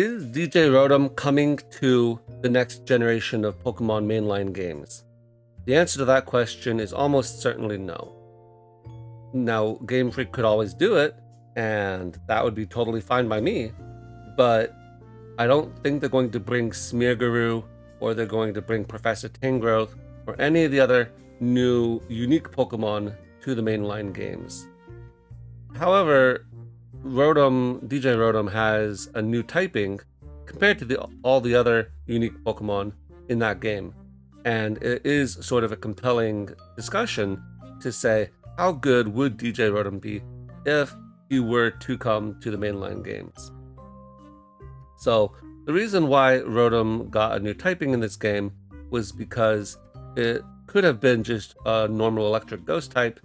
Is DJ Rotom coming to the next generation of Pokemon mainline games? The answer to that question is almost certainly no. Now, Game Freak could always do it, and that would be totally fine by me, but I don't think they're going to bring Smeargarou, or they're going to bring Professor Tangrowth, or any of the other new, unique Pokemon to the mainline games. However, DJ Rotom has a new typing compared to all the other unique Pokemon in that game. And it is sort of a compelling discussion to say, how good would DJ Rotom be if he were to come to the mainline games? So the reason why Rotom got a new typing in this game was because it could have been just a normal electric ghost type,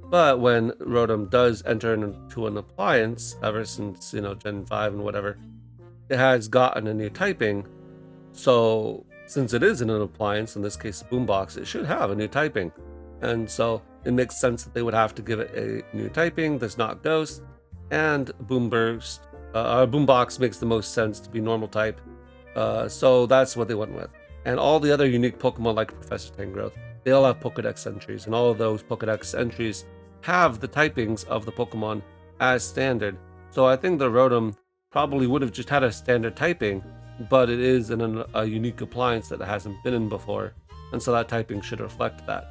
but when Rotom does enter into an appliance, ever since, Gen 5 and whatever, it has gotten a new typing. So since it is in an appliance, in this case a boombox, it should have a new typing. And so it makes sense that they would have to give it a new typing that's not ghost, and boombox makes the most sense to be normal type. So that's what they went with. And all the other unique Pokemon like Professor Tangrowth, they all have Pokedex entries, and all of those Pokedex entries have the typings of the Pokemon as standard. So I think the Rotom probably would have just had a standard typing, but it is in a unique appliance that it hasn't been in before, and so that typing should reflect that.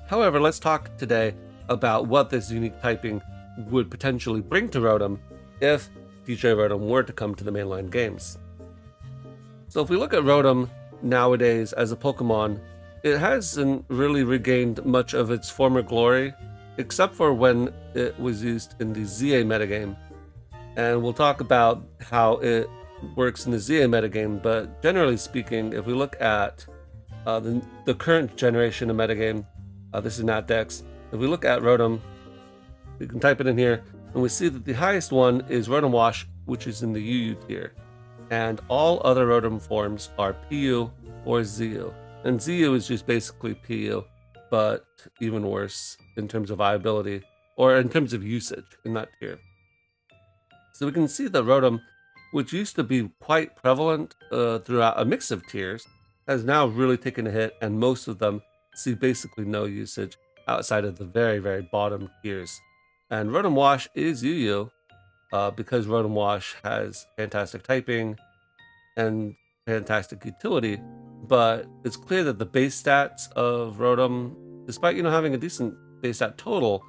However, let's talk today about what this unique typing would potentially bring to Rotom if DJ Rotom were to come to the mainline games. So if we look at Rotom nowadays as a Pokemon, it hasn't really regained much of its former glory, except for when it was used in the ZA metagame. And we'll talk about how it works in the ZA metagame, but generally speaking, if we look at the current generation of metagame, this is NatDex. If we look at Rotom, we can type it in here, and we see that the highest one is Rotom Wash, which is in the UU tier. And all other Rotom forms are PU or ZU. And ZU is just basically PU, but even worse in terms of viability, or in terms of usage in that tier. So we can see that Rotom, which used to be quite prevalent throughout a mix of tiers, has now really taken a hit, and most of them see basically no usage outside of the very, very bottom tiers. And Rotom Wash is UU because Rotom Wash has fantastic typing and fantastic utility, but it's clear that the base stats of Rotom, despite having a decent base stat total,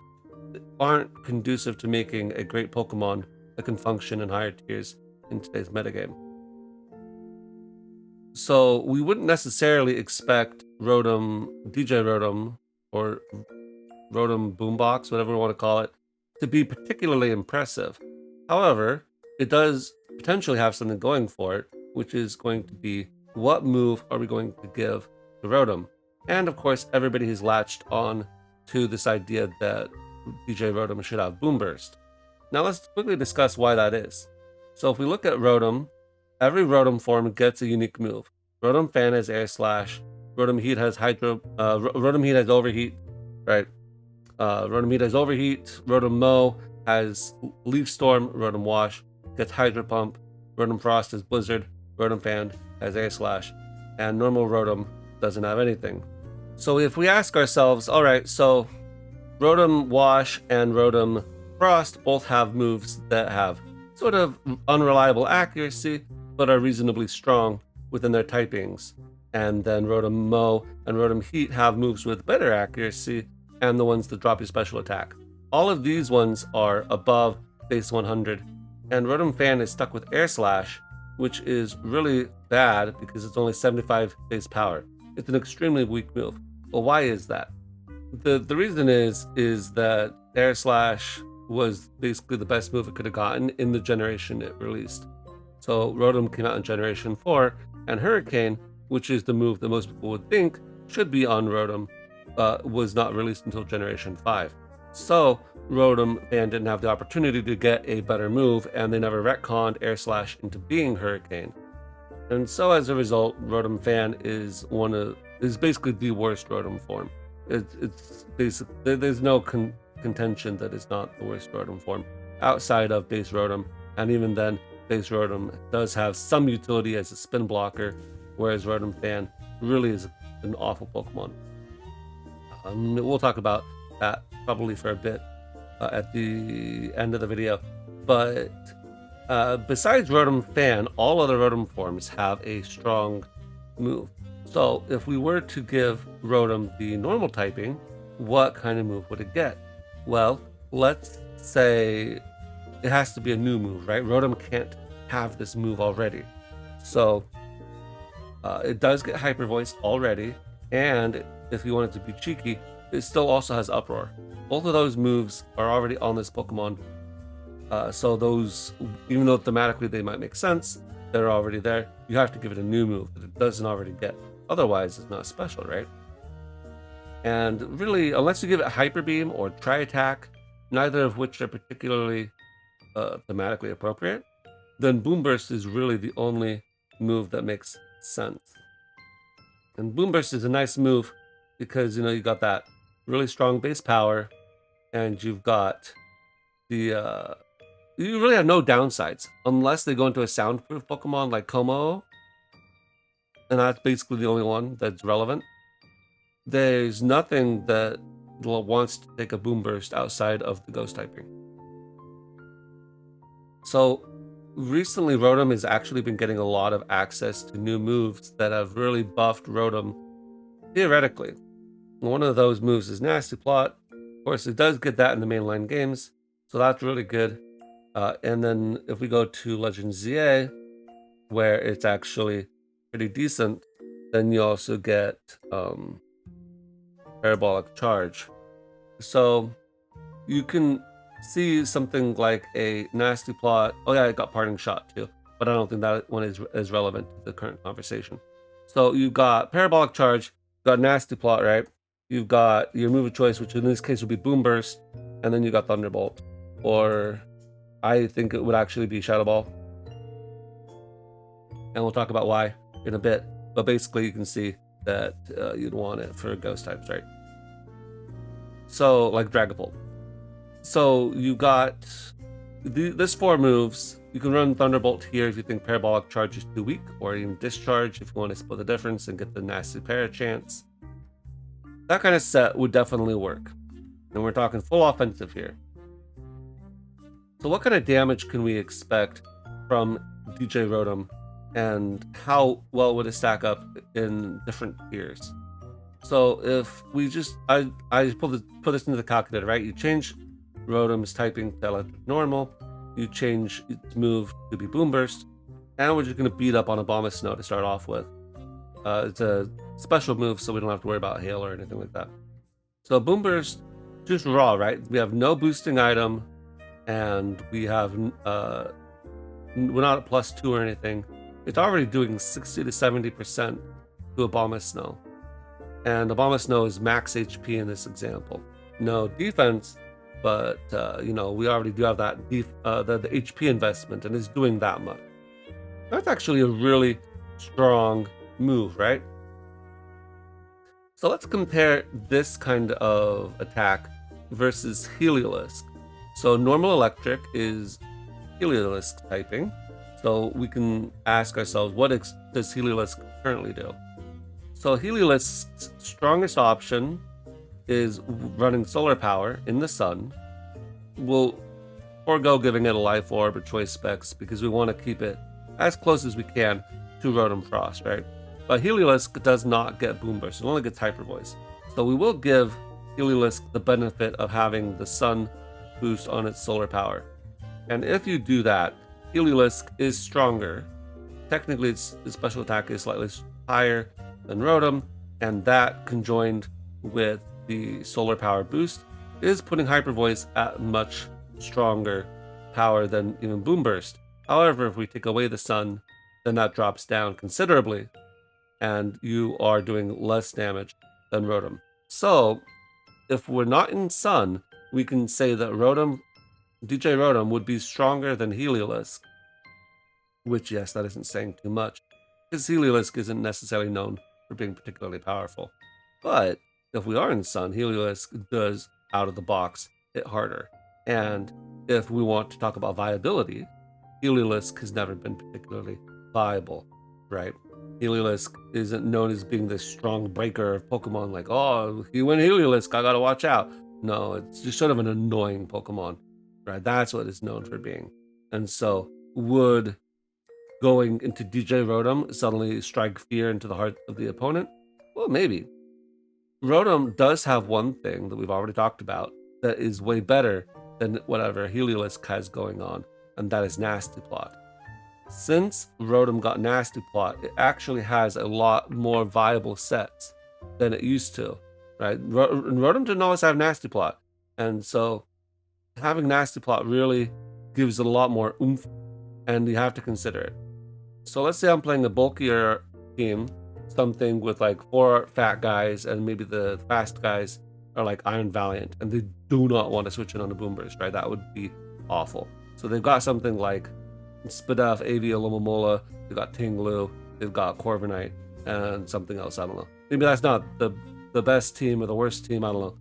aren't conducive to making a great Pokemon that can function in higher tiers in today's metagame. So we wouldn't necessarily expect DJ Rotom, or Rotom Boombox, whatever we want to call it, to be particularly impressive. However, it does potentially have something going for it, which is going to be, what move are we going to give to Rotom? And of course, everybody has latched on to this idea that DJ Rotom should have Boom Burst. Now let's quickly discuss why that is. So if we look at Rotom, every Rotom form gets a unique move. Rotom Fan has Air Slash, Rotom Heat has Rotom Heat has Overheat, right? Rotom Heat has Overheat, Rotom Mow has Leaf Storm, Rotom Wash gets Hydro Pump, Rotom Frost has Blizzard, Rotom Fan has Air Slash, and normal Rotom doesn't have anything. So if we ask ourselves, alright, so Rotom Wash and Rotom Frost both have moves that have sort of unreliable accuracy, but are reasonably strong within their typings. And then Rotom Mow and Rotom Heat have moves with better accuracy, and the ones that drop your special attack. All of these ones are above base 100, and Rotom Fan is stuck with Air Slash, which is really bad because it's only 75 base power. It's an extremely weak move. Well, why is that? The reason is that Air Slash was basically the best move it could have gotten in the generation it released. So Rotom came out in Generation 4, and Hurricane, which is the move that most people would think should be on Rotom, was not released until Generation 5. So Rotom Fan didn't have the opportunity to get a better move, and they never retconned Air Slash into being Hurricane. And so as a result, Rotom Fan is basically the worst Rotom form. It's basically, there's no contention that it's not the worst Rotom form outside of base Rotom, and even then base Rotom does have some utility as a spin blocker, whereas Rotom Fan really is an awful Pokemon. We'll talk about that probably for a bit at the end of the video. But besides Rotom Fan, all other Rotom forms have a strong move. So if we were to give Rotom the normal typing, what kind of move would it get? Well, let's say it has to be a new move, right? Rotom can't have this move already. So it does get Hyper Voice already, and if you want it to be cheeky, it still also has Uproar. Both of those moves are already on this Pokemon. So those, even though thematically they might make sense, they're already there. You have to give it a new move that it doesn't already get. Otherwise, it's not special, right? And really, unless you give it Hyper Beam or Tri-Attack, neither of which are particularly thematically appropriate, then Boom Burst is really the only move that makes sense. And Boom Burst is a nice move because, you got that really strong base power, and you've got the you really have no downsides unless they go into a soundproof Pokemon like Como, and that's basically the only one that's relevant. There's nothing that wants to take a Boom Burst outside of the Ghost typing. So recently Rotom has actually been getting a lot of access to new moves that have really buffed Rotom theoretically. One of those moves is Nasty Plot. Of course, it does get that in the mainline games, so that's really good. And then if we go to Legend ZA, where it's actually pretty decent, then you also get Parabolic Charge. So you can see something like a Nasty Plot. Oh yeah, it got Parting Shot too, but I don't think that one is as relevant to the current conversation. So you've got Parabolic Charge, you've got Nasty Plot, right? You've got your move of choice, which in this case would be Boom Burst, and then you got Thunderbolt, or I think it would actually be Shadow Ball. And we'll talk about why in a bit. But basically, you can see that you'd want it for Ghost types, right? So, like Dragapult. So, you got this 4 moves. You can run Thunderbolt here if you think Parabolic Charge is too weak, or even Discharge if you want to split the difference and get the nasty para chance. That kind of set would definitely work. And we're talking full offensive here. So what kind of damage can we expect from DJ Rotom, and how well would it stack up in different tiers? So if we just, I put this into the calculator, right? You change Rotom's typing to Electric Normal, you change its move to be Boom Burst, and we're just going to beat up on Abomasnow to start off with. It's a special move, so we don't have to worry about Hail or anything like that. So Boom Burst, just raw, right? We have no boosting item, and we have we're not at +2 or anything. It's already doing 60 to 70% to Abomasnow, and Abomasnow is max HP in this example. No defense, but we already do have that the HP investment, and it's doing that much. That's actually a really strong move, right? So let's compare this kind of attack versus Heliolisk. So normal electric is Heliolisk typing. So we can ask ourselves, what does Heliolisk currently do? So Heliolisk's strongest option is running solar power in the sun. We'll forego giving it a life orb or choice specs because we want to keep it as close as we can to Rotom Frost, right? But Heliolisk does not get Boom Burst, it only gets Hyper Voice. So we will give Heliolisk the benefit of having the sun boost on its solar power. And if you do that, Heliolisk is stronger. Technically, its special attack is slightly higher than Rotom, and that conjoined with the solar power boost is putting Hyper Voice at much stronger power than even Boom Burst. However, if we take away the sun, then that drops down considerably, and you are doing less damage than Rotom. So, if we're not in sun, we can say that DJ Rotom would be stronger than Heliolisk, which, yes, that isn't saying too much, because Heliolisk isn't necessarily known for being particularly powerful. But if we are in sun, Heliolisk does, out of the box, hit harder. And if we want to talk about viability, Heliolisk has never been particularly viable, right? Heliolisk isn't known as being this strong breaker of Pokemon, like, oh, you win Heliolisk, I gotta watch out. No, it's just sort of an annoying Pokemon, right? That's what it's known for being. And so, would going into DJ Rotom suddenly strike fear into the heart of the opponent? Well, maybe. Rotom does have one thing that we've already talked about that is way better than whatever Heliolisk has going on, and that is Nasty Plot. Since Rotom got Nasty Plot, it actually has a lot more viable sets than it used to, right? Rotom didn't always have Nasty Plot, and so having Nasty Plot really gives it a lot more oomph, and you have to consider it. So let's say I'm playing a bulkier team, something with like 4 fat guys, and maybe the fast guys are like Iron Valiant, and they do not want to switch in on a Boom Burst, right? That would be awful. So they've got something like Spadef, Avia, Lomomola, they've got Tinglu, they've got Corviknight, and something else, I don't know. Maybe that's not the best team or the worst team, I don't know.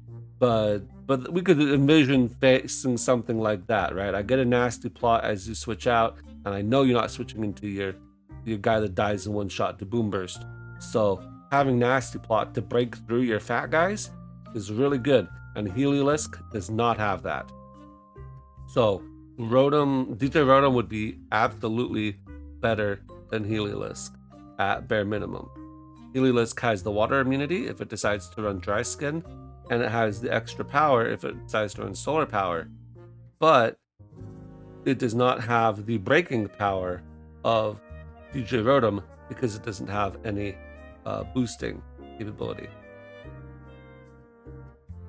But we could envision facing something like that, right? I get a Nasty Plot as you switch out, and I know you're not switching into your guy that dies in one shot to Boom Burst. So having Nasty Plot to break through your fat guys is really good, and Heliolisk does not have that. So DJ Rotom would be absolutely better than Heliolisk at bare minimum. Heliolisk has the water immunity if it decides to run Dry Skin, and it has the extra power if it decides to run Solar Power, but it does not have the breaking power of DJ Rotom because it doesn't have any boosting capability.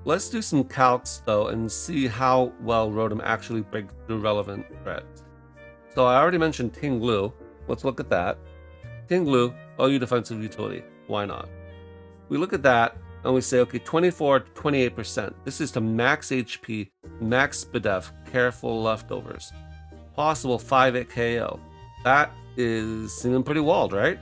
Let's do some calcs though and see how well Rotom actually breaks through relevant threats. So I already mentioned Tinglu. Let's look at that. Tinglu, OU defensive utility. Why not? We look at that and we say, okay, 24 to 28%. This is to max HP, max Spadef, careful leftovers. Possible 5-hit KO. That is seeming pretty walled, right?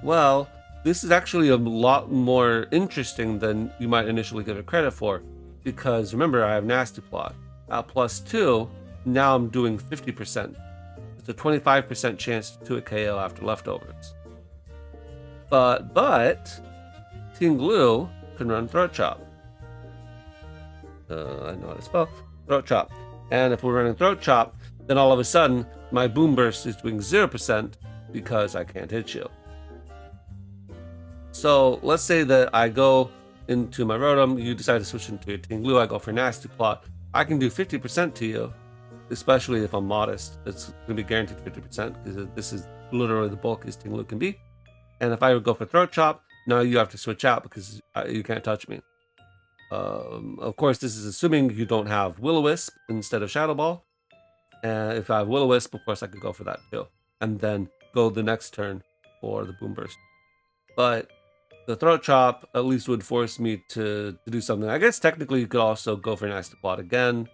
Well, this is actually a lot more interesting than you might initially give it credit for, because remember, I have Nasty Plot. At +2, now I'm doing 50%. It's a 25% chance to a KO after leftovers. But Tinglu can run Throat Chop. I know how to spell Throat Chop. And if we're running Throat Chop, then all of a sudden my Boom Burst is doing 0% because I can't hit you. So let's say that I go into my Rotom, you decide to switch into your Tinglu, I go for Nasty Plot. I can do 50% to you, especially if I'm modest. It's going to be guaranteed 50% because this is literally the bulkiest Tinglu can be. And if I would go for Throat Chop, now you have to switch out because you can't touch me. Of course, this is assuming you don't have Will-O-Wisp instead of Shadow Ball. And if I have Will-O-Wisp, of course, I could go for that too. And then go the next turn for the Boom Burst. But the Throat Chop at least would force me to do something. I guess technically you could also go for Nasty Plot again.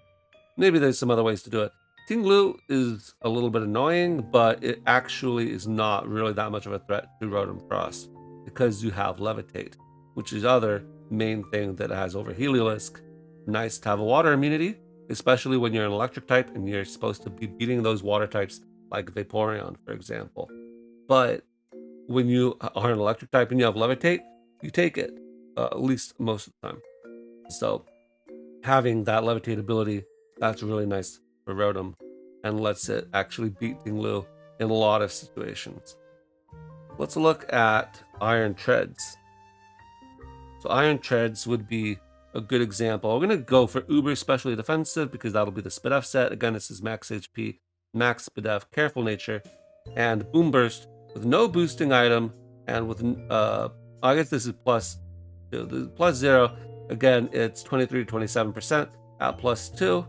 Maybe there's some other ways to do it. Tinglu is a little bit annoying, but it actually is not really that much of a threat to Rotom Frost because you have Levitate, which is the other main thing that it has over Heliolisk. Nice to have a water immunity, especially when you're an electric type and you're supposed to be beating those water types like Vaporeon, for example. But when you are an electric type and you have Levitate, you take it, at least most of the time. So having that Levitate ability, that's really nice for Rotom and lets it actually beat Tinglu in a lot of situations. Let's look at Iron Treads. So Iron Treads would be a good example. We're going to go for Uber Specially Defensive because that'll be the Spadef set. Again, this is max HP, max Spadef, Careful Nature, and Boom Burst with no boosting item, and with, I guess this is plus 2. This is plus 0. Again, it's 23 to 27%. At plus 2,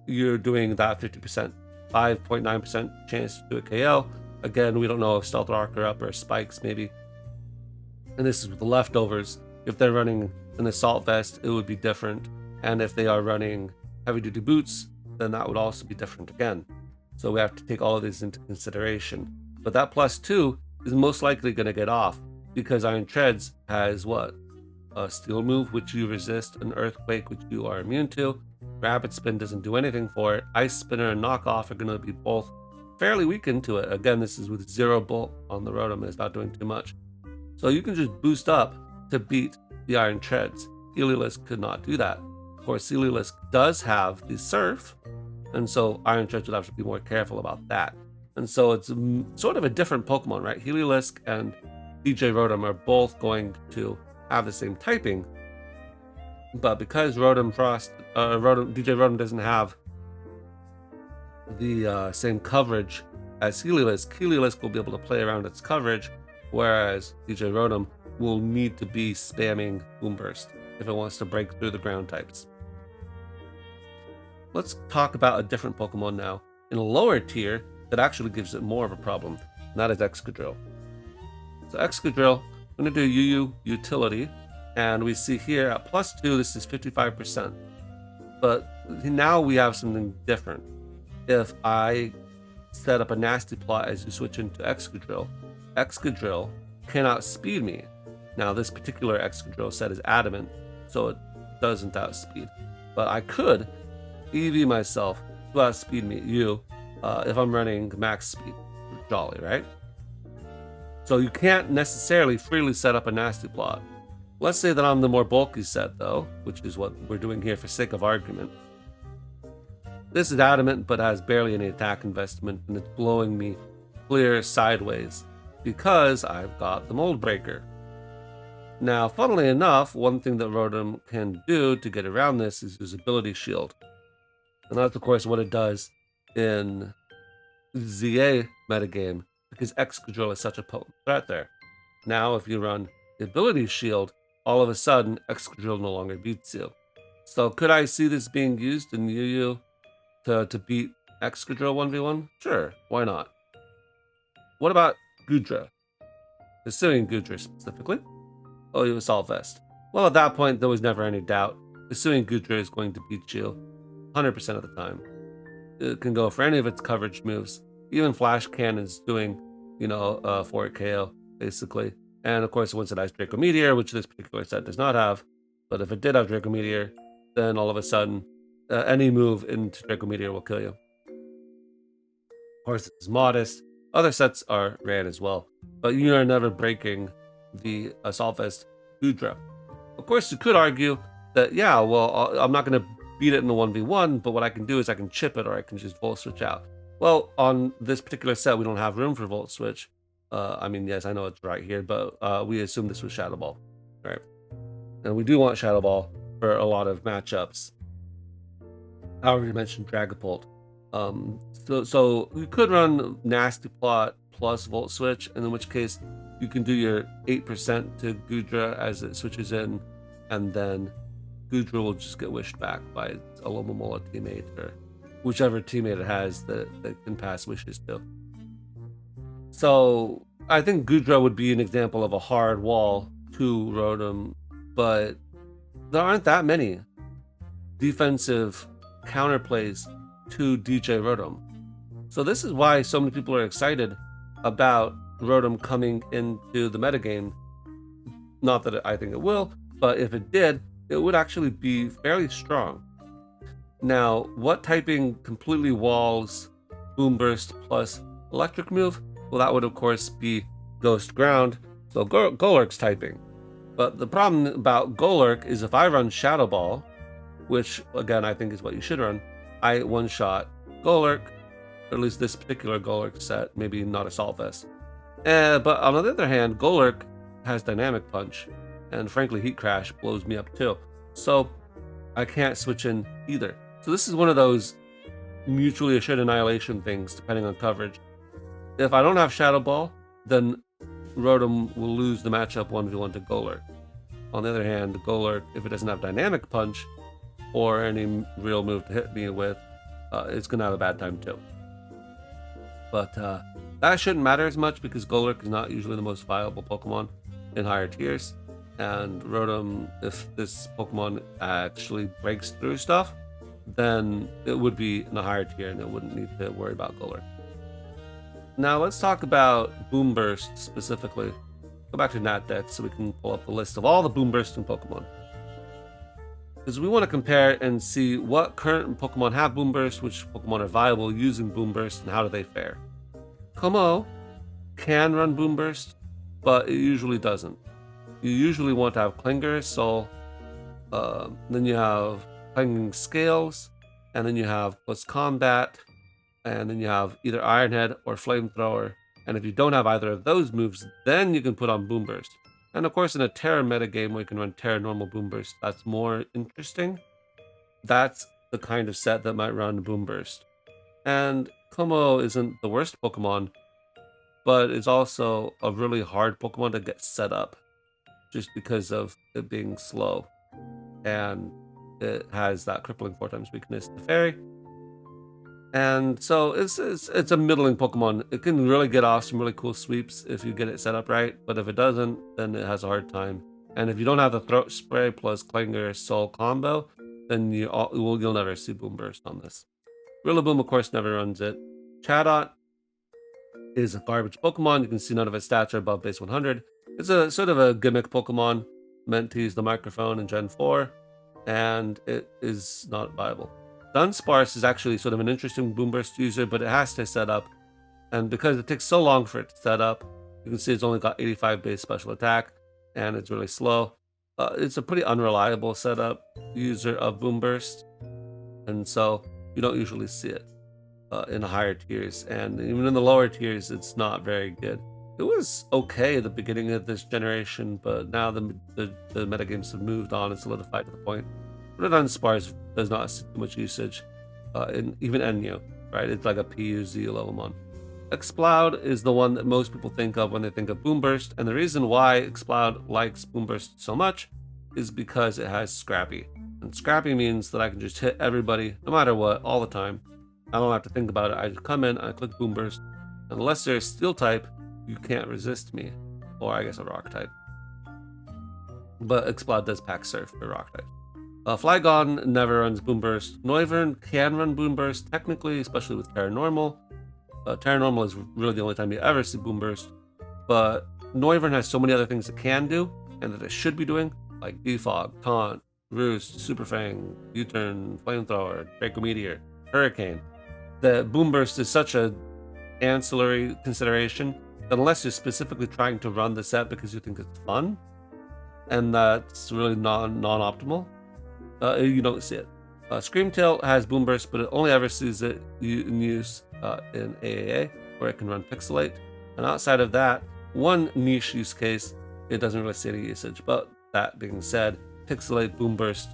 you're doing that 50%, 5.9% chance to do a KO. Again, we don't know if Stealth Rock are up or Spikes maybe. And this is with the leftovers. If they're running an Assault Vest, it would be different. And if they are running heavy duty boots, then that would also be different again. So we have to take all of these into consideration. But that plus 2 is most likely going to get off because Iron Treads has what? A Steel move, which you resist, an Earthquake, which you are immune to. Rapid Spin doesn't do anything for it. Ice Spinner and Knockoff are going to be both fairly weakened to it. Again, this is with 0 bulk on the Rotom, and it's not doing too much. So you can just boost up to beat the Iron Treads. Heliolisk could not do that. Of course, Heliolisk does have the Surf, and so Iron Treads would have to be more careful about that. And so it's sort of a different Pokemon, right? Heliolisk and DJ Rotom are both going to have the same typing, but because DJ Rotom doesn't have the same coverage as Heliolisk will be able to play around its coverage, whereas DJ Rotom will need to be spamming Boom Burst if it wants to break through the ground types. Let's talk about a different Pokemon now, in a lower tier that actually gives it more of a problem, and that is Excadrill. So Excadrill, I'm going to do UU Utility, and we see here at +2, this is 55%. But now we have something different. If I set up a nasty plot as you switch into Excadrill, Excadrill cannot speed me. Now this particular Excadrill set is adamant, so it doesn't outspeed. But I could EV myself to outspeed me, if I'm running max speed, Jolly, right? So you can't necessarily freely set up a nasty plot. Let's say that I'm the more bulky set though, which is what we're doing here for sake of argument. This is adamant but has barely any attack investment, and it's blowing me clear sideways because I've got the Mold Breaker. Now, funnily enough, one thing that Rotom can do to get around this is his Ability Shield. And that's of course what it does in ZA metagame, because Excadrill is such a potent threat there. Now, if you run the Ability Shield, all of a sudden, Excadrill no longer beats you. So could I see this being used in UU to beat Excadrill 1v1? Sure, why not? What about Goodra? Pursuing Goodra specifically. Oh, you Assault Vest. Well, at that point, there was never any doubt. Pursuing Goodra is going to beat you 100% of the time. It can go for any of its coverage moves. Even Flash Cannon's doing, 4 KO, basically. And of course, once it has Draco Meteor, which this particular set does not have. But if it did have Draco Meteor, then all of a sudden, any move into Draco Meteor will kill you. Of course, it's modest. Other sets are ran as well. But you are never breaking the Assault Vest Goodra. Of course, you could argue that, yeah, well, I'm not going to beat it in the 1v1, but what I can do is I can chip it, or I can just Volt Switch out. Well, on this particular set, we don't have room for Volt Switch. I mean, yes, I know it's right here, but we assume this was Shadow Ball, right? And we do want Shadow Ball for a lot of matchups. I already mentioned Dragapult. So you could run Nasty Plot plus Volt Switch, and in which case you can do your 8% to Goodra as it switches in, and then Goodra will just get wished back by a Alomomola teammate, or whichever teammate it has that can pass wishes to. So I think Goodra would be an example of a hard wall to Rotom, but there aren't that many defensive counterplays to DJ Rotom. So this is why so many people are excited about Rotom coming into the metagame. Not that I think it will, but if it did, it would actually be fairly strong. Now, what typing completely walls Boom Burst plus Electric move? Well, that would of course be Ghost Ground, so Golurk's typing. But the problem about Golurk is if I run Shadow Ball, which again I think is what you should run, I one-shot Golurk, or at least this particular Golurk set, maybe not Assault Vest. But on the other hand, Golurk has Dynamic Punch, and frankly Heat Crash blows me up too. So I can't switch in either. So this is one of those mutually assured annihilation things depending on coverage. If I don't have Shadow Ball, then Rotom will lose the matchup 1v1 to Golurk. On the other hand, Golurk, if it doesn't have Dynamic Punch or any real move to hit me with, it's going to have a bad time too. But that shouldn't matter as much because Golurk is not usually the most viable Pokemon in higher tiers. And Rotom, if this Pokemon actually breaks through stuff, then it would be in a higher tier and it wouldn't need to worry about Golurk. Now let's talk about Boom Burst specifically. Go back to NatDex so we can pull up the list of all the Boom Bursting Pokemon. Because we want to compare and see what current Pokemon have Boom Burst, which Pokemon are viable using Boom Burst, and how do they fare. Como can run Boom Burst, but it usually doesn't. You usually want to have Clinger, Soul, then you have Clanging Scales, and then you have Close Combat, and then you have either Iron Head or Flamethrower. And if you don't have either of those moves, then you can put on Boom Burst. And of course, in a Terra metagame where you can run Terra normal Boom Burst, that's more interesting. That's the kind of set that might run Boom Burst. And Como isn't the worst Pokemon, but it's also a really hard Pokemon to get set up just because of it being slow. And it has that crippling 4x weakness to Fairy. And so it's a middling Pokemon. It can really get off some really cool sweeps if you get it set up right, but if it doesn't, then it has a hard time. And if you don't have the Throat Spray plus Clanger Soul combo, then you'll never see Boom Burst on this. Rillaboom, of course, never runs it. Chatot is a garbage Pokemon. You can see none of its stats are above base 100. It's a sort of a gimmick Pokemon meant to use the microphone in Gen 4, and it is not viable. Dunsparce is actually sort of an interesting Boom Burst user, but it has to set up, and because it takes so long for it to set up, you can see it's only got 85 base special attack, and it's really slow. It's a pretty unreliable setup user of Boom Burst, and so you don't usually see it in the higher tiers, and even in the lower tiers, it's not very good. It was okay at the beginning of this generation, but now the metagames have moved on and solidified to the point. Dunsparce does not see too much usage in even Enyo, right? It's like a PUZ Levamon. Exploud is the one that most people think of when they think of Boom Burst, and the reason why Exploud likes Boom Burst so much is because it has Scrappy. And Scrappy means that I can just hit everybody, no matter what, all the time. I don't have to think about it. I just come in, I click Boom Burst. Unless they're a Steel type, you can't resist me. Or I guess a Rock type. But Exploud does pack Surf for Rock type. Flygon never runs Boom Burst. Noivern can run Boom Burst, technically, especially with Terra Normal. Terra Normal is really the only time you ever see Boom Burst. But Noivern has so many other things it can do, and that it should be doing, like Defog, Taunt, Roost, Super Fang, U-Turn, Flamethrower, Draco Meteor, Hurricane, that Boom Burst is such a ancillary consideration that unless you're specifically trying to run the set because you think it's fun, and that's really non-optimal, you don't see it. Screamtail has Boom Burst, but it only ever sees it in use in AAA, where it can run Pixelate. And outside of that, one niche use case, it doesn't really see any usage. But that being said, Pixelate Boom Burst,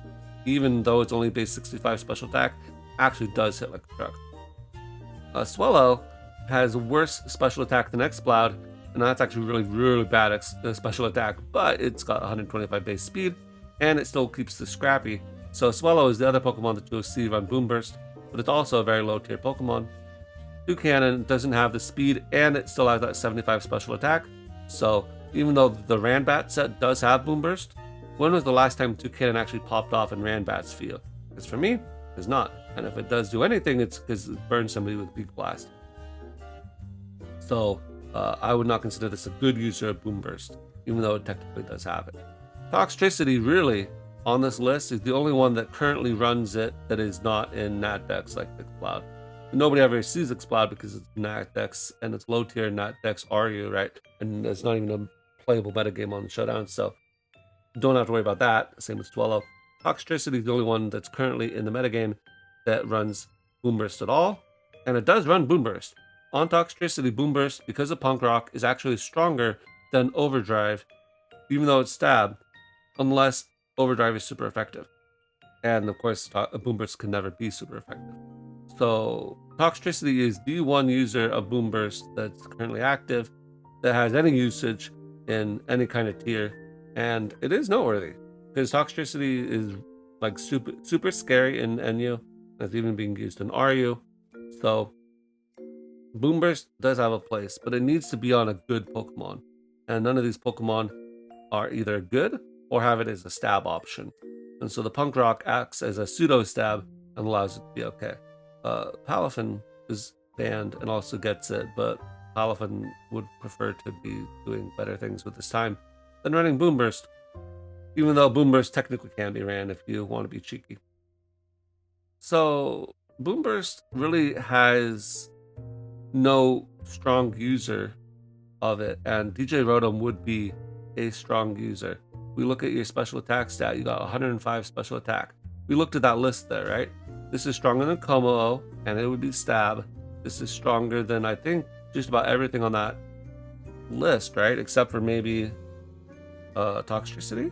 even though it's only base 65 special attack, actually does hit like a truck. Swallow has worse special attack than Exploud, and that's actually really bad special attack, but it's got 125 base speed, and it still keeps the Scrappy. So Swallow is the other Pokemon that you'll see run Boom Burst, but it's also a very low tier Pokemon. Toucannon doesn't have the speed, and it still has that 75 special attack. So even though the Ranbat set does have Boom Burst, when was the last time Toucannon actually popped off in Ranbat's field? Because for me, it's not. And if it does do anything, it's because it burns somebody with Beak Blast. So I would not consider this a good user of Boom Burst, even though it technically does have it. Toxtricity, really, on this list, is the only one that currently runs it that is not in Nat decks like Exploud. Nobody ever sees Exploud because it's Nat decks, and it's low tier Nat decks Ryu, right? And it's not even a playable metagame on the Showdown, so don't have to worry about that. Same with Swallow. Toxtricity is the only one that's currently in the metagame that runs Boom Burst at all, and it does run Boom Burst. On Toxtricity, Boom Burst, because of Punk Rock, is actually stronger than Overdrive, even though it's Stab, unless Overdrive is super effective. And of course, Boom Burst can never be super effective. So Toxtricity is the one user of Boom Burst that's currently active, that has any usage in any kind of tier, and it is noteworthy, because Toxtricity is like super scary in NU, it's even being used in RU. So Boom Burst does have a place, but it needs to be on a good Pokemon, and none of these Pokemon are either good or have it as a stab option. And so the Punk Rock acts as a pseudo stab and allows it to be okay. Palafin is banned and also gets it, but Palafin would prefer to be doing better things with his time than running Boom Burst, even though Boom Burst technically can be ran if you want to be cheeky. So Boom Burst really has no strong user of it, and DJ Rotom would be a strong user. We look at your special attack stat, you got 105 special attack. We looked at that list there, right? This is stronger than Como, and it would be Stab. This is stronger than, I think, just about everything on that list, right? Except for maybe Toxtricity?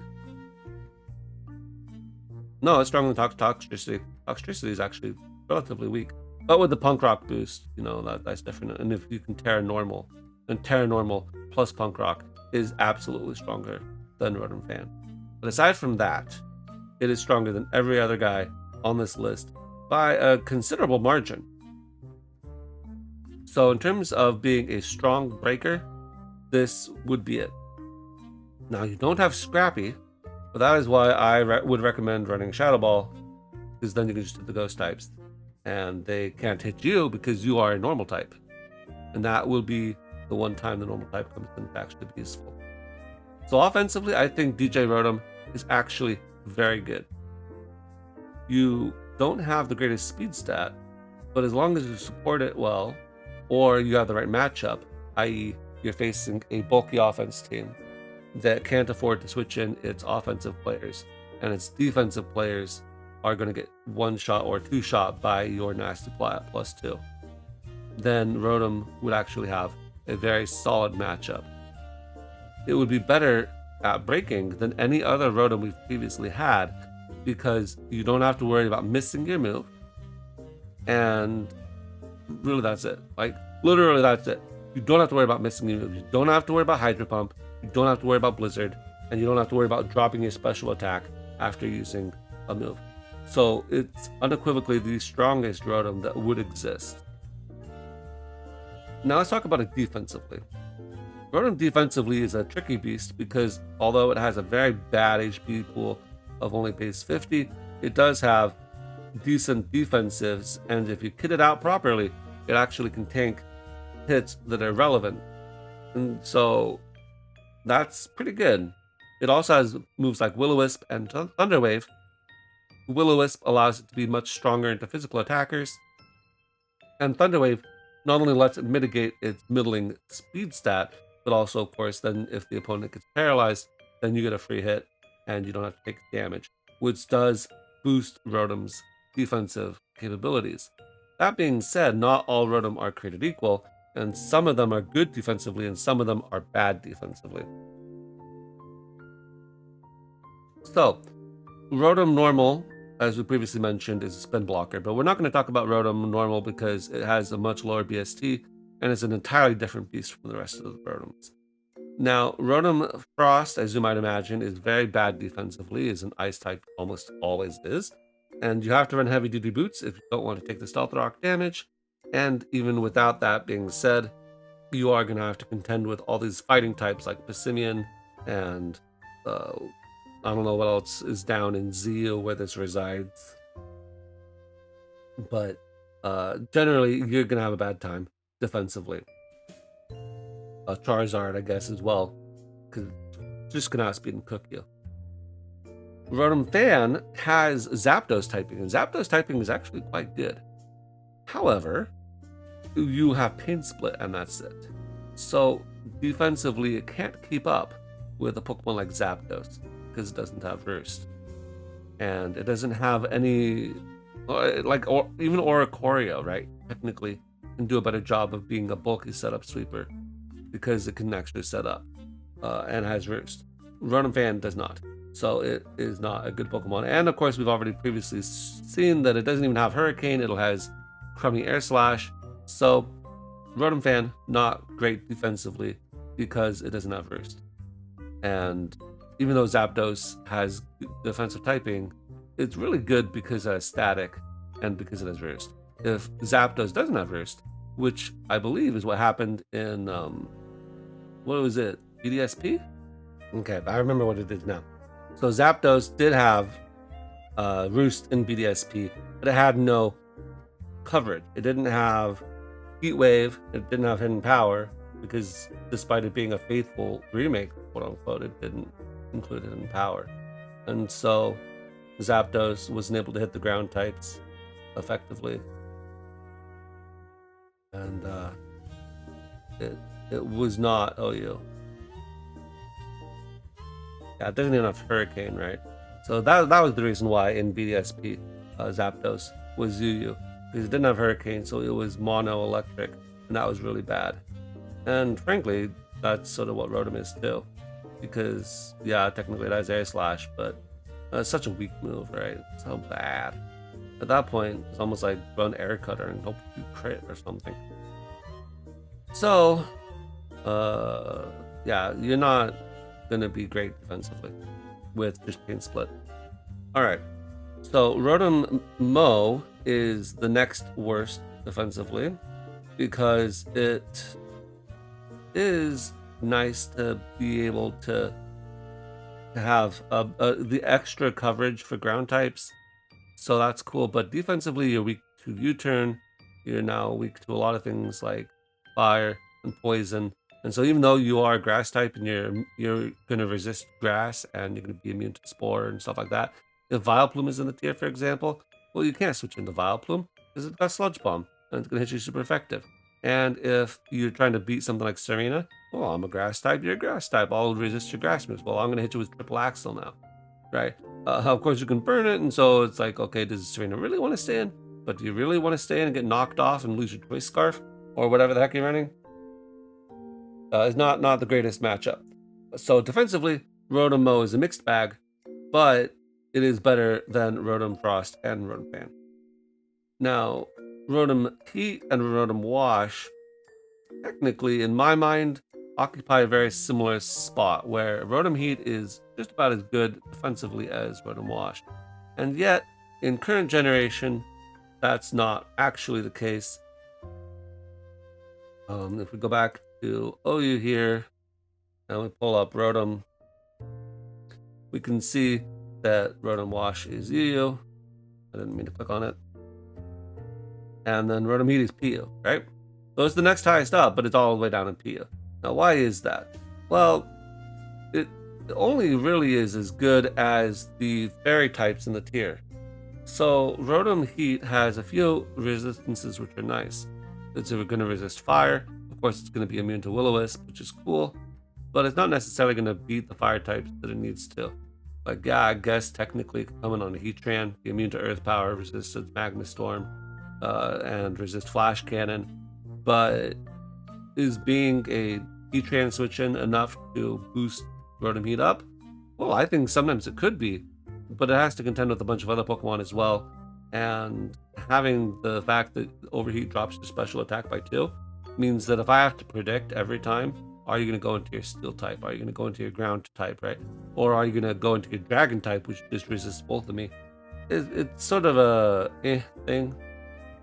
No, it's stronger than Toxtricity. Toxtricity is actually relatively weak. But with the Punk Rock boost, you know, that's different. And if you can Terra Normal, then Terra Normal plus Punk Rock is absolutely stronger than Rotom Fan. But aside from that, it is stronger than every other guy on this list by a considerable margin. So in terms of being a strong breaker, this would be it. Now you don't have Scrappy, but that is why I would recommend running Shadow Ball, because then you can just hit the ghost types, and they can't hit you because you are a normal type. And that will be the one time the normal type comes in to actually be useful. So offensively, I think DJ Rotom is actually very good. You don't have the greatest speed stat, but as long as you support it well, or you have the right matchup, i.e. you're facing a bulky offense team that can't afford to switch in its offensive players, and its defensive players are going to get one shot or two shot by your nasty plat +2, then Rotom would actually have a very solid matchup. It would be better at breaking than any other Rotom we've previously had, because you don't have to worry about missing your move, and really that's it. Like, literally that's it. You don't have to worry about missing your move. You don't have to worry about Hydro Pump. You don't have to worry about Blizzard, and you don't have to worry about dropping your special attack after using a move. So it's unequivocally the strongest Rotom that would exist. Now let's talk about it defensively. Rotom defensively is a tricky beast because although it has a very bad HP pool of only base 50, it does have decent defensives, and if you kit it out properly, it actually can tank hits that are relevant. And so that's pretty good. It also has moves like Will-O-Wisp and Thunder Wave. Will-O-Wisp allows it to be much stronger into physical attackers, and Thunder Wave not only lets it mitigate its middling speed stat, but also, of course, then if the opponent gets paralyzed, then you get a free hit and you don't have to take damage, which does boost Rotom's defensive capabilities. That being said, not all Rotom are created equal, and some of them are good defensively and some of them are bad defensively. So, Rotom Normal, as we previously mentioned, is a spin blocker, but we're not going to talk about Rotom Normal because it has a much lower BST and is an entirely different beast from the rest of the Rotoms. Now, Rotom Frost, as you might imagine, is very bad defensively, is an ice type, almost always is, and you have to run heavy duty boots if you don't want to take the Stealth Rock damage, and even without that being said, you are going to have to contend with all these fighting types like Passimian and I don't know what else is down in Zeo where this resides, but generally you're going to have a bad time defensively. Charizard, I guess, as well, because it's just going to outspeed and cook you. Rotom Fan has Zapdos typing, and Zapdos typing is actually quite good. However, you have Pain Split, and that's it. So defensively, it can't keep up with a Pokemon like Zapdos because it doesn't have Roost, and it doesn't have any even Oricorio, right? Technically, can do a better job of being a bulky setup sweeper because it can actually set up and has Roost. Rotom Fan does not, so it is not a good Pokemon. And of course, we've already previously seen that it doesn't even have Hurricane. It has Crummy Air Slash. So Rotom Fan, not great defensively because it doesn't have Roost. And even though Zapdos has defensive typing, it's really good because it has Static and because it has Roost. If Zapdos doesn't have Roost, which I believe is what happened in, what was it, BDSP? Okay, I remember what it is now. So Zapdos did have Roost in BDSP, but it had no coverage. It didn't have Heat Wave, it didn't have Hidden Power, because despite it being a faithful remake, quote unquote, it didn't include Hidden Power. And so Zapdos wasn't able to hit the ground types effectively. And it was not OU. Yeah, it doesn't even have Hurricane, right? So that was the reason why in BDSP Zapdos was UU, because it didn't have Hurricane, so it was mono electric, and that was really bad. And frankly, that's sort of what Rotom is too, because yeah, technically it has Air Slash, but it's such a weak move, right? So bad. At that point, it's almost like run Air Cutter and hope you crit or something. So, yeah, you're not gonna be great defensively with just Pain Split. All right, so Rotom Mo is the next worst defensively because it is nice to be able to have the extra coverage for ground types, so that's cool. But defensively, you're weak to U-turn. You're now weak to a lot of things like fire and poison. And so even though you are a grass type and you're gonna resist grass and you're gonna be immune to spore and stuff like that, if Vileplume is in the tier, for example, well, you can't switch into Vileplume because it's got Sludge Bomb and it's gonna hit you super effective. And if you're trying to beat something like Serena, well, I'm a grass type, you're a grass type. I'll resist your grass moves. Well, I'm gonna hit you with Triple Axle now, right? Of course, you can burn it, and so it's like, okay, does Serena really want to stay in? But do you really want to stay in and get knocked off and lose your Choice Scarf or whatever the heck you're running? Is not the greatest matchup. So defensively, Rotom Mo is a mixed bag, but it is better than Rotom Frost and Rotom Fan. Now, Rotom Heat and Rotom Wash, technically, in my mind, occupy a very similar spot where Rotom Heat is just about as good defensively as Rotom Wash. And yet, in current generation, that's not actually the case. If we go back to OU here, and we pull up Rotom, we can see that Rotom Wash is UU. I didn't mean to click on it. And then Rotom Heat is PU, right? So it's the next highest up, but it's all the way down in PU. Now, why is that? Well, it only really is as good as the fairy types in the tier. So Rotom Heat has a few resistances which are nice. It's going to resist fire. Of course, it's going to be immune to Will-O-Wisp, which is cool. But it's not necessarily going to beat the fire types that it needs to. Like, yeah, I guess technically it could come in on a Heatran, be immune to Earth Power, resist Magma Storm, and resist Flash Cannon. But is being a Heatran switch-in enough to boost Rotom Heat up? Well, I think sometimes it could be. But it has to contend with a bunch of other Pokemon as well. And having the fact that Overheat drops your special attack by 2 means that if I have to predict every time, are you going to go into your Steel type? Are you going to go into your Ground type, right? Or are you going to go into your Dragon type, which just resists both of me? It's sort of a thing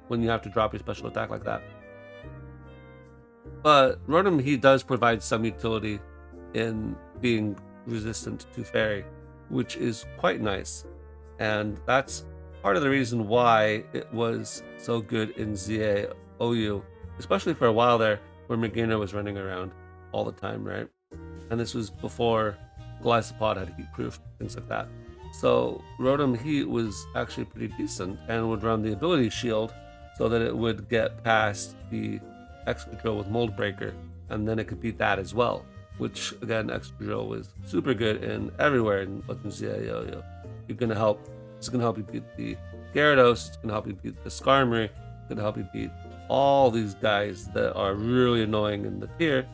when you have to drop your special attack like that. But Rotom Heat does provide some utility in being resistant to Fairy, which is quite nice. And that's part of the reason why it was so good in ZA OU, especially for a while there where Megaino was running around all the time, right? And this was before Glycopod had heat-proof, things like that. So Rotom Heat was actually pretty decent and would run the ability shield so that it would get past the Excadrill with Mold Breaker, and then it could beat that as well. Which again, Excadrill was super good in everywhere in Legends ZA OU. It's gonna help you beat the Gyarados, it's gonna help you beat the Skarmory, it's gonna help you beat all these guys that are really annoying in the tier.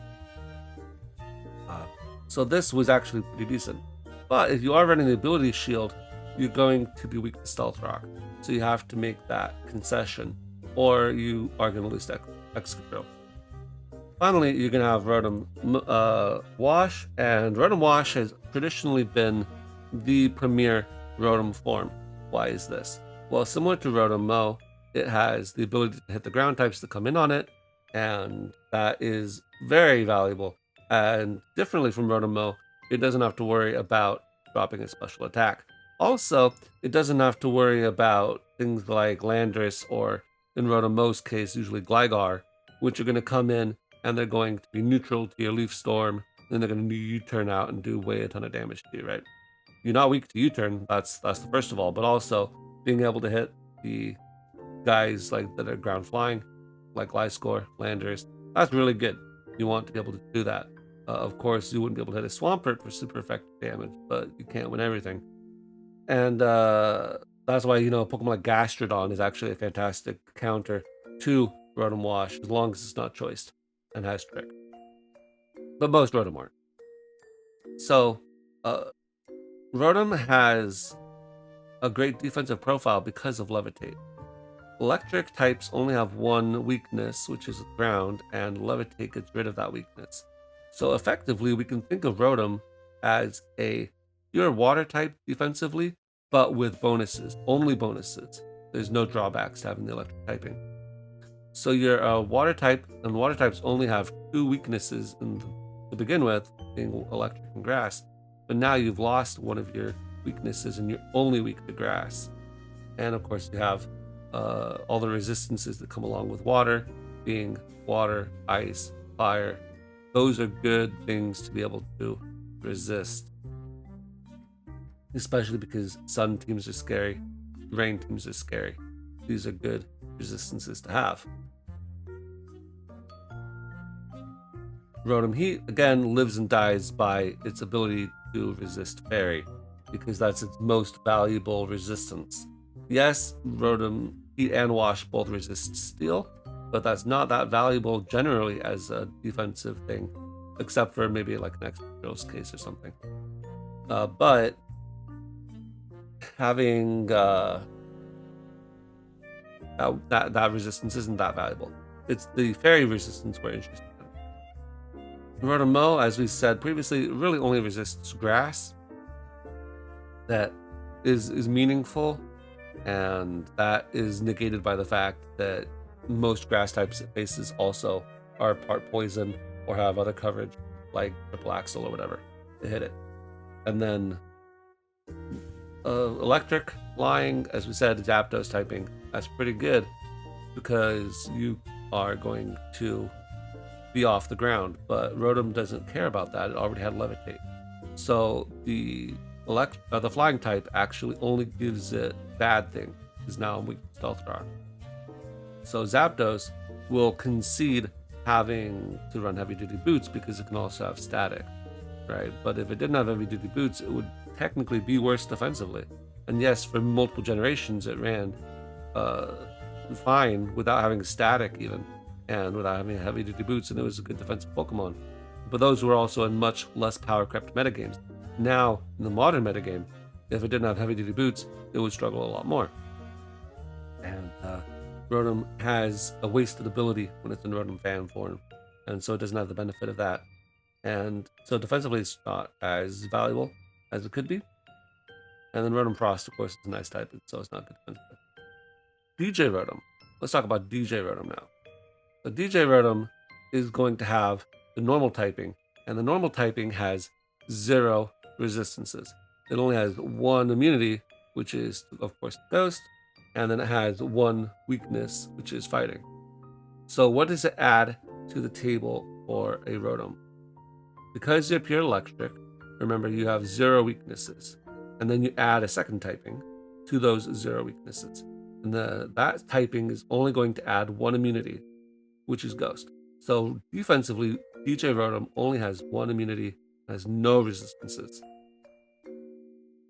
So this was actually pretty decent. But if you are running the ability shield, you're going to be weak to Stealth Rock. So you have to make that concession, or you are gonna lose to Excadrill. Finally, you're going to have Rotom Wash, and Rotom Wash has traditionally been the premier Rotom form. Why is this? Well, similar to Rotom Mo, it has the ability to hit the ground types that come in on it, and that is very valuable. And differently from Rotom Mo, it doesn't have to worry about dropping a special attack. Also, it doesn't have to worry about things like Landorus, or in Rotom Mo's case, usually Gligar, which are going to come in and they're going to be neutral to your Leaf Storm, and they're going to U-turn out and do way a ton of damage to you, right? You're not weak to U-turn, that's the first of all, but also being able to hit the guys like that are ground flying, like Gliscor, Landorus, that's really good. You want to be able to do that. Of course, you wouldn't be able to hit a Swampert for super effective damage, but you can't win everything. And that's why, a Pokemon like Gastrodon is actually a fantastic counter to Rotom Wash, as long as it's not choiced and has Trick. But most Rotom aren't. So, Rotom has a great defensive profile because of Levitate. Electric types only have one weakness, which is ground, and Levitate gets rid of that weakness. So effectively, we can think of Rotom as a pure water type defensively, but with bonuses, only bonuses. There's no drawbacks to having the electric typing. So you're a water type, and water types only have two weaknesses to begin with, being electric and grass. But now you've lost one of your weaknesses, and you're only weak to grass. And of course, you have all the resistances that come along with water, being water, ice, fire. Those are good things to be able to resist, especially because sun teams are scary, rain teams are scary. These are good resistances to have. Rotom Heat, again, lives and dies by its ability to resist Fairy, because that's its most valuable resistance. Yes, Rotom Heat and Wash both resist Steel, but that's not that valuable generally as a defensive thing, except for maybe like an Extra's case or something. But having that resistance isn't that valuable. It's the Fairy resistance we're interested in. Rotom Mow, as we said previously, really only resists grass. That is meaningful, and that is negated by the fact that most grass types it faces also are part poison or have other coverage like triple axle or whatever to hit it. And then electric flying, as we said, Zapdos typing, that's pretty good because you are going to be off the ground, but Rotom doesn't care about that. It already had Levitate. So the flying type actually only gives it bad thing, because now I'm weak to Stealth Rock. So Zapdos will concede having to run heavy duty boots because it can also have static, right? But if it didn't have heavy duty boots, it would technically be worse defensively. And yes, for multiple generations it ran fine without having static even, and without having heavy duty boots, and it was a good defensive Pokemon. But those were also in much less power crept metagames. Now, in the modern metagame, if it didn't have heavy duty boots, it would struggle a lot more. And Rotom has a wasted ability when it's in Rotom fan form, and so it doesn't have the benefit of that. And so defensively, it's not as valuable as it could be. And then Rotom Frost, of course, is a nice type, so it's not good defensively. DJ Rotom. Let's talk about DJ Rotom now. So DJ Rotom is going to have the normal typing, and the normal typing has 0 resistances. It only has 1 immunity, which is, of course, Ghost, and then it has 1 weakness, which is Fighting. So what does it add to the table for a Rotom? Because you're pure electric, remember you have 0 weaknesses, and then you add a second typing to those 0 weaknesses. And that typing is only going to add 1 immunity, which is Ghost. So defensively, DJ Rotom only has 1 immunity, has no resistances.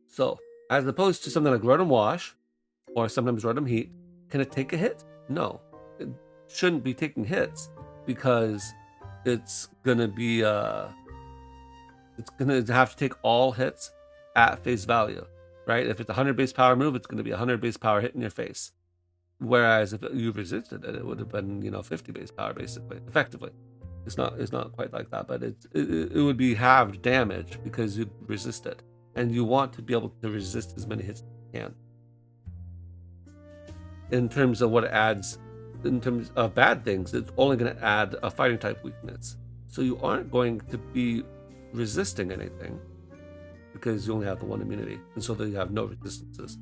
So, as opposed to something like Rotom Wash, or sometimes Rotom Heat, can it take a hit? No. It shouldn't be taking hits, because it's gonna be it's gonna have to take all hits at face value, right? If it's a 100 base power move, it's gonna be a 100 base power hit in your face. Whereas if you resisted it, it would have been 50 base power basically, effectively. It's not quite like that, but it would be halved damage because you resist it, and you want to be able to resist as many hits as you can. In terms of what it adds, in terms of bad things, it's only going to add a fighting type weakness. So you aren't going to be resisting anything because you only have the 1 immunity, and so you have no resistances,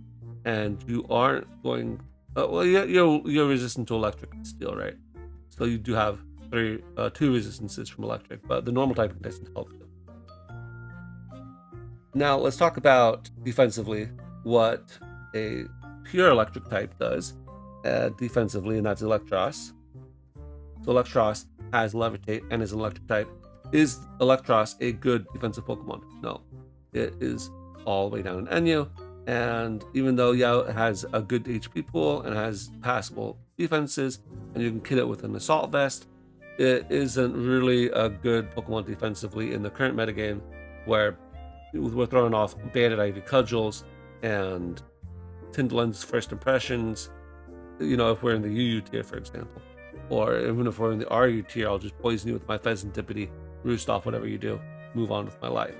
and you aren't going. You're resistant to electric and steel, right? So you do have 2 resistances from electric, but the normal typing doesn't help you. Now let's talk about defensively what a pure electric type does defensively, and that's Electros. So Electros has Levitate and is an electric type. Is Electros a good defensive Pokemon? No. It is all the way down in NU. And even though, yeah, it has a good HP pool and has passable defenses, and you can kit it with an Assault Vest, it isn't really a good Pokemon defensively in the current metagame, where we're throwing off Banded Ivy Cudgels and Tindalin's First Impressions, if we're in the UU tier, for example. Or even if we're in the RU tier, I'll just poison you with my Pheasantipity, roost off whatever you do, move on with my life.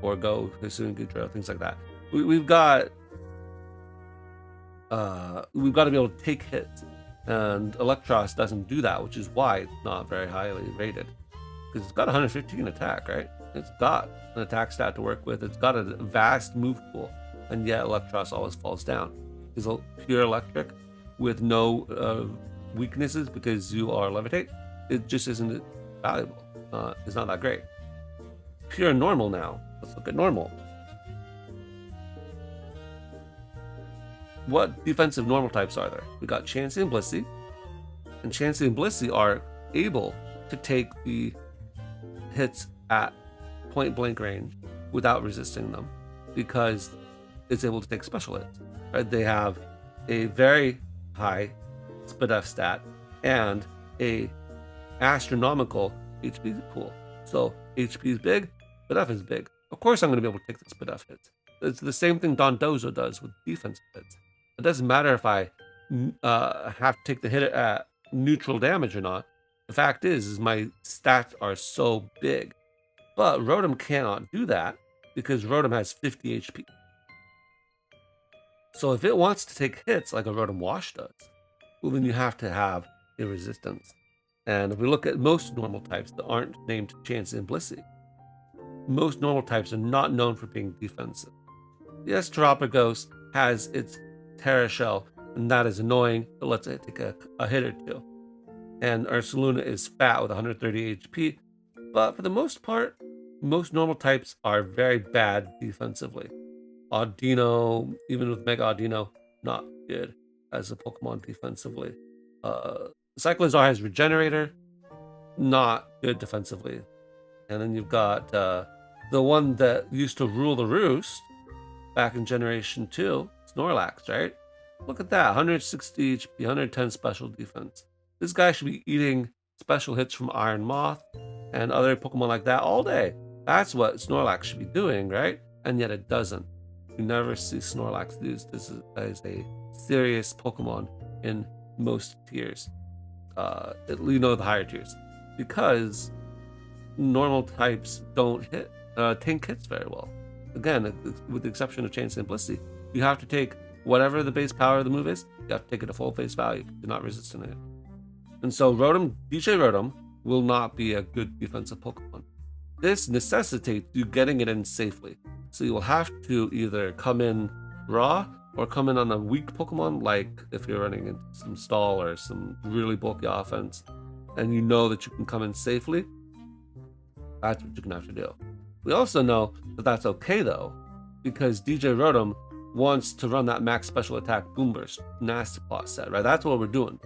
Or go Hisuian Goodrill, things like that. We've got to be able to take hits, and Electros doesn't do that, which is why it's not very highly rated. Because it's got 115 attack, right? It's got an attack stat to work with. It's got a vast move pool, and yet Electros always falls down. It's pure electric with no weaknesses because you are Levitate. It just isn't valuable. It's not that great. Pure normal now. Let's look at normal. What defensive normal types are there? We got Chansey and Blissey. And Chansey and Blissey are able to take the hits at point blank range without resisting them because it's able to take special hits. Right? They have a very high SPDF stat and a astronomical HP pool. So HP is big, SPDF is big. Of course I'm going to be able to take the SPDF hits. It's the same thing Dondozo does with defensive hits. It doesn't matter if I have to take the hit at neutral damage or not. The fact is my stats are so big. But Rotom cannot do that because Rotom has 50 HP. So if it wants to take hits like a Rotom Wash does, well, then you have to have a resistance. And if we look at most normal types that aren't named Chansey and Blissey, most normal types are not known for being defensive. Yes, Terapagos has its Terra Shell, and that is annoying. It lets it take a hit or two. And Ursaluna is fat with 130 HP, but for the most part, most normal types are very bad defensively. Audino, even with Mega Audino, not good as a Pokemon defensively. Cyclizar has Regenerator, not good defensively. And then you've got the one that used to rule the roost back in Generation 2, Snorlax, right? Look at that, 160 HP, 110 special defense. This guy should be eating special hits from Iron Moth and other Pokemon like that all day. That's what Snorlax should be doing, right? And yet it doesn't. You never see Snorlax used as a serious Pokemon in most tiers. The higher tiers. Because normal types don't hit, tank hits very well. Again, with the exception of Chansey and Blissey, you have to take whatever the base power of the move is, you have to take it at full face value. You're not resisting it. And so DJ Rotom will not be a good defensive Pokemon. This necessitates you getting it in safely. So you will have to either come in raw or come in on a weak Pokemon, like if you're running into some stall or some really bulky offense, and you know that you can come in safely, that's what you're going to have to do. We also know that that's okay though, because DJ Rotom wants to run that max special attack Boom Burst Nasty Plot set, right? That's what we're doing.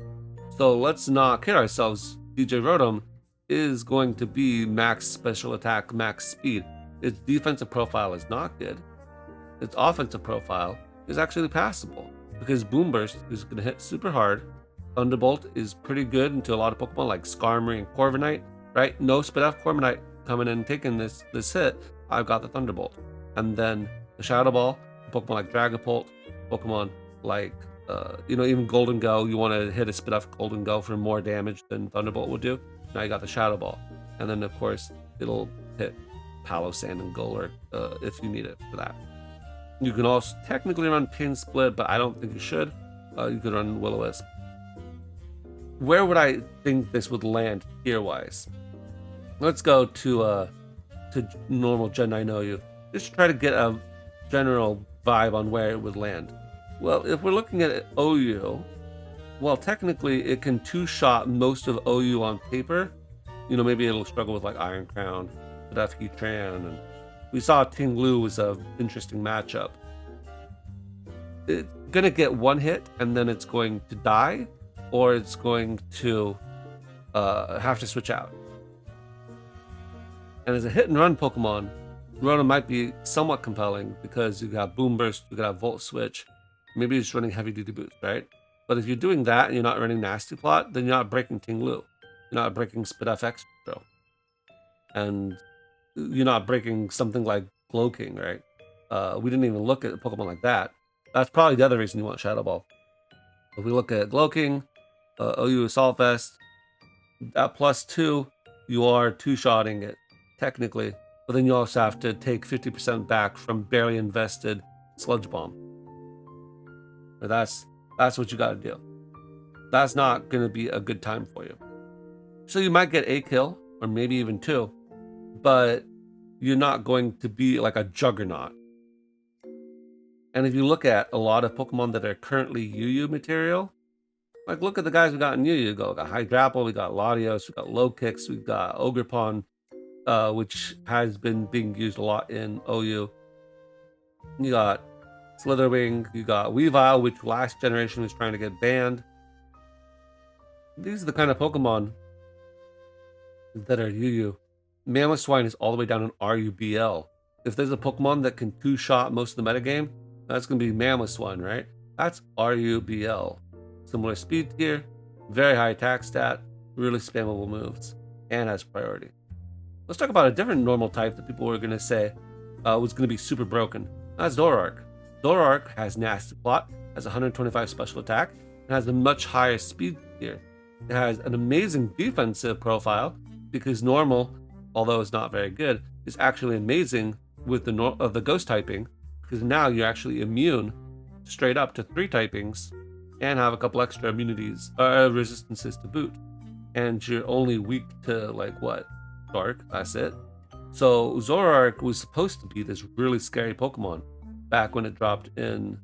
So let's not kid ourselves. DJ Rotom is going to be max special attack, max speed. Its defensive profile is not good. Its offensive profile is actually passable because Boom Burst is going to hit super hard. Thunderbolt is pretty good into a lot of Pokemon like Skarmory and Corviknight, right? No SPDF Corviknight coming in and taking this hit. I've got the Thunderbolt. And then the Shadow Ball, Pokemon like Dragapult, Pokemon like even Golden Go, you want to hit a SPDF Golden Go for more damage than Thunderbolt would do. Now you got the Shadow Ball. And then of course it'll hit Palo-Sand and Golurk if you need it for that. You can also technically run Pin Split, but I don't think you should. You could run Will-O-Wisp. Where would I think this would land tier-wise? Let's go to normal Gen 9 OU. Just to try to get a general vibe on where it would land. Well, if we're looking at OU, well, technically it can two-shot most of OU on paper. Maybe it'll struggle with like Iron Crown, Def Heatran, and we saw Ting Lu was an interesting matchup. It's gonna get one hit and then it's going to die, or it's going to have to switch out. And as a hit and run Pokemon, Rotom might be somewhat compelling because you got Boom Burst, you got Volt Switch, maybe you're just running heavy duty boost, right? But if you're doing that and you're not running Nasty Plot, then you're not breaking Ting Lu. You're not breaking Spit FX Throw. And you're not breaking something like Glow King, right? We didn't even look at a Pokemon like that. That's probably the other reason you want Shadow Ball. If we look at Glow King, OU Assault Vest, at +2, you are two-shotting it, technically. But then you also have to take 50% back from barely invested Sludge Bomb. That's what you gotta do. That's not gonna be a good time for you. So you might get a kill, or maybe even 2, but you're not going to be like a juggernaut. And if you look at a lot of Pokemon that are currently UU material, like look at the guys we got in UU. We got Hydrapple, we got Latios, we got Low Kicks, we got Ogerpon, which has been being used a lot in OU. You got Slitherwing, you got Weavile, which last generation was trying to get banned. These are the kind of Pokemon that are UU. Mamoswine is all the way down in RUBL. If there's a Pokemon that can two-shot most of the metagame, that's going to be Mamoswine, right? That's RUBL. Similar speed tier, very high attack stat, really spammable moves, and has priority. Let's talk about a different normal type that people were going to say was going to be super broken. That's Zoroark. Zoroark has Nasty Plot, has 125 special attack, and has a much higher speed tier. It has an amazing defensive profile because normal, although it's not very good, is actually amazing with the ghost typing because now you're actually immune straight up to 3 typings and have a couple extra immunities, resistances to boot. And you're only weak to like what? Dark, that's it. So Zoroark was supposed to be this really scary Pokemon back when it dropped in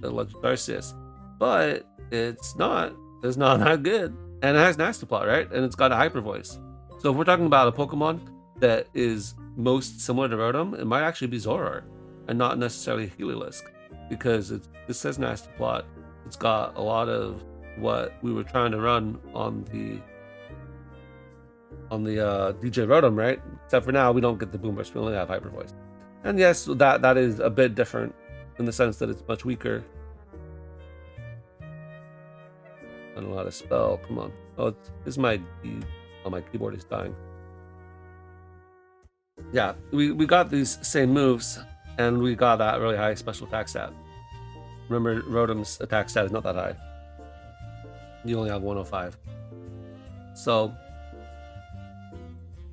the Legend Arceus, but it's not that good. And it has Nasty Plot, right? And it's got a Hyper Voice. So if we're talking about a Pokemon that is most similar to Rotom, it might actually be Zoroark and not necessarily Heliolisk because this says Nasty Plot. It's got a lot of what we were trying to run on the DJ Rotom, right? Except for now, we don't get the Boom Burst. We only have Hyper Voice. And yes, that is a bit different in the sense that it's much weaker. I don't know how to spell. Come on. Oh, this is my D. Oh, my keyboard is dying. Yeah, we got these same moves, and we got that really high special attack stat. Remember, Rotom's attack stat is not that high. You only have 105. So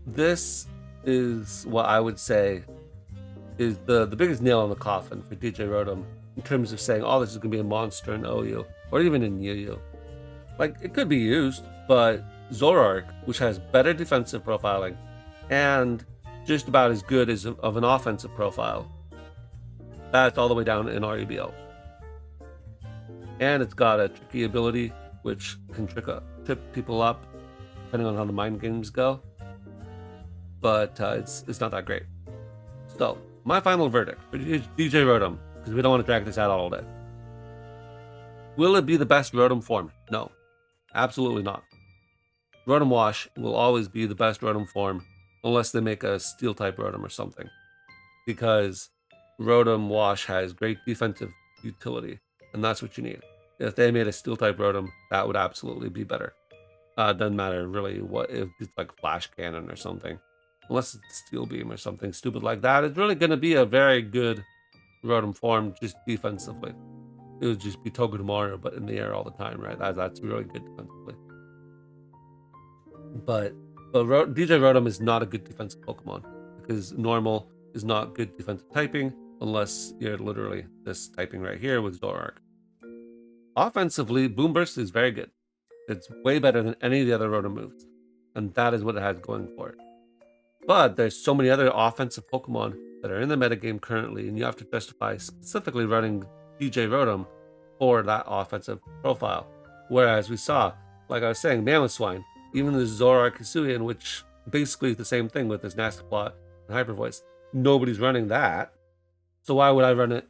this is what I would say is the biggest nail in the coffin for DJ Rotom in terms of saying, oh, this is going to be a monster in OU or even in UU. Like, it could be used, but Zoroark, which has better defensive profiling and just about as good as of an offensive profile, that's all the way down in REBL. And it's got a tricky ability, which can trip people up, depending on how the mind games go. But it's not that great. So, my final verdict for DJ Rotom, because we don't want to drag this out all day. Will it be the best Rotom form? No, absolutely not. Rotom Wash will always be the best Rotom form, unless they make a Steel-type Rotom or something. Because Rotom Wash has great defensive utility, and that's what you need. If they made a Steel-type Rotom, that would absolutely be better. Doesn't matter really what if it's like Flash Cannon or something. Unless it's Steel Beam or something stupid like that, it's really going to be a very good Rotom form just defensively. It would just be Togedemaru, but in the air all the time, right? That's really good defensively. But DJ Rotom is not a good defensive Pokemon because normal is not good defensive typing unless you're literally this typing right here with Zoroark. Offensively, Boom Burst is very good. It's way better than any of the other Rotom moves, and that is what it has going for it. But there's so many other offensive Pokemon that are in the metagame currently, and you have to justify specifically running DJ Rotom for that offensive profile. Whereas we saw, like I was saying, Mamoswine, even the Zoroark Hisuian, which basically is the same thing with this Nasty Plot and Hyper Voice. Nobody's running that. So why would I run it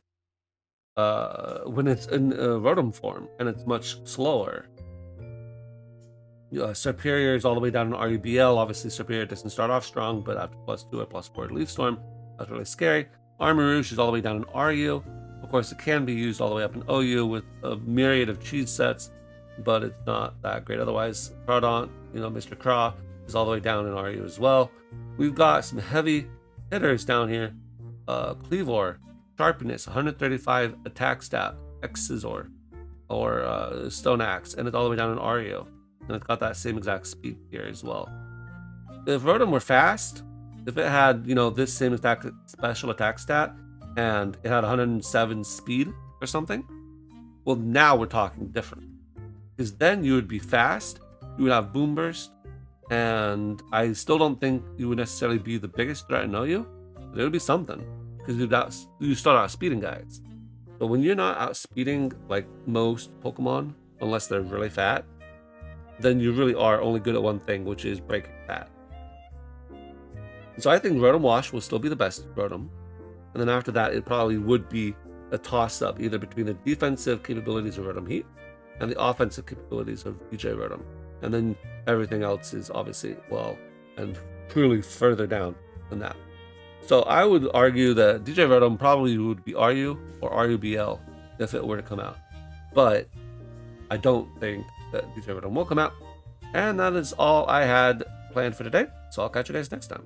when it's in Rotom form and it's much slower? Superior is all the way down in RUBL. Obviously, Superior doesn't start off strong, but after +2 or +4 Leaf Storm, that's really scary. Armarouge is all the way down in RU. Of course, it can be used all the way up in OU with a myriad of cheese sets, but it's not that great. Otherwise, Crawdont, Mr. Craw, is all the way down in RU as well. We've got some heavy hitters down here. Cleavor, Sharpness, 135 attack stat, X-Scissor, or Stone Axe, and it's all the way down in RU. And it's got that same exact speed here as well. If Rotom were fast, if it had, this same special attack stat, and it had 107 speed or something, well, now we're talking different. Because then you would be fast, you would have Boom Burst, and I still don't think you would necessarily be the biggest threat in OU. But it would be something, because you start out speeding guys. But when you're not outspeeding like most Pokemon, unless they're really fat, then you really are only good at one thing, which is breaking fat. So I think Rotom Wash will still be the best Rotom. And then after that, it probably would be a toss-up either between the defensive capabilities of Rotom Heat and the offensive capabilities of DJ Rotom. And then everything else is obviously, and truly further down than that. So I would argue that DJ Rotom probably would be RU or RUBL if it were to come out. But I don't think that DJ Rotom will come out. And that is all I had planned for today. So I'll catch you guys next time.